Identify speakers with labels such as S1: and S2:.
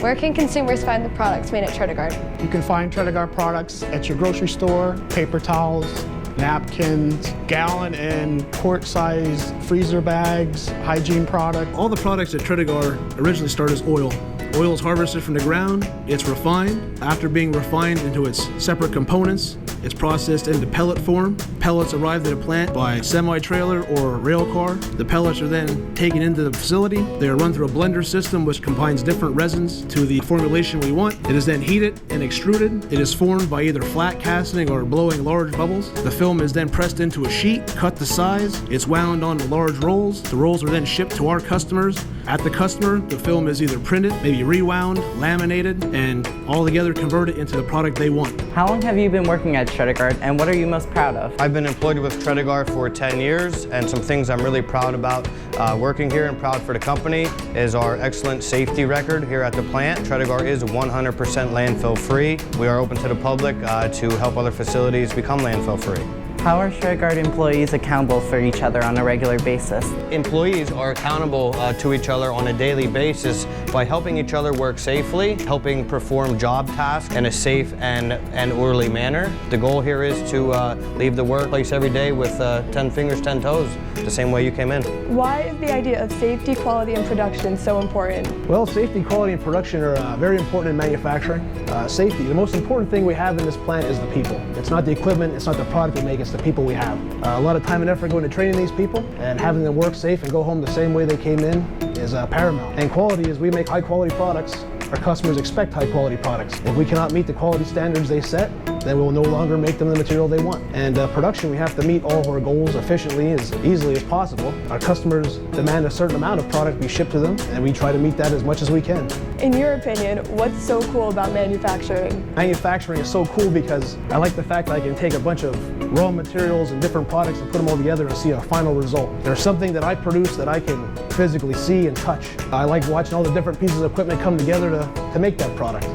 S1: Where can consumers find the products made at Tredegar?
S2: You can find Tredegar products at your grocery store, paper towels, napkins, gallon and quart-size freezer bags, hygiene product.
S3: All the products at Tredegar originally start as oil. Oil is harvested from the ground, it's refined. After being refined into its separate components, it's processed into pellet form. Pellets arrive at a plant by semi-trailer or rail car. The pellets are then taken into the facility. They are run through a blender system which combines different resins to the formulation we want. It is then heated and extruded. It is formed by either flat casting or blowing large bubbles. The film is then pressed into a sheet, cut to size. It's wound onto large rolls. The rolls are then shipped to our customers. At the customer, the film is either printed, maybe rewound, laminated, and all together converted into the product they want.
S4: How long have you been working at Tredegar, and what are you most proud of?
S5: I've been employed with Tredegar for 10 years, and some things I'm really proud about working here and proud for the company is our excellent safety record here at the plant. Tredegar is 100% landfill free. We are open to the public to help other facilities become landfill free.
S4: How are Tredegar employees accountable for each other on a regular basis?
S5: Employees are accountable to each other on a daily basis by helping each other work safely, helping perform job tasks in a safe and orderly manner. The goal here is to leave the workplace every day with 10 fingers, 10 toes, the same way you came in.
S6: Why is the idea of safety, quality, and production so important?
S7: Well, safety, quality, and production are very important in manufacturing. Safety, the most important thing we have in this plant is the people. It's not the equipment, it's not the product we make, it's the people we have. A lot of time and effort going to training these people, and having them work safe and go home the same way they came in is paramount. And quality is we make high quality products. Our customers expect high quality products. If we cannot meet the quality standards they set, then we will no longer make them the material they want. And production, we have to meet all of our goals efficiently, as easily as possible. Our customers demand a certain amount of product be shipped to them, and we try to meet that as much as we can.
S6: In your opinion, what's so cool about manufacturing?
S7: Manufacturing is so cool because I like the fact that I can take a bunch of raw materials and different products and put them all together and see a final result. There's something that I produce that I can physically see and touch. I like watching all the different pieces of equipment come together to make that product.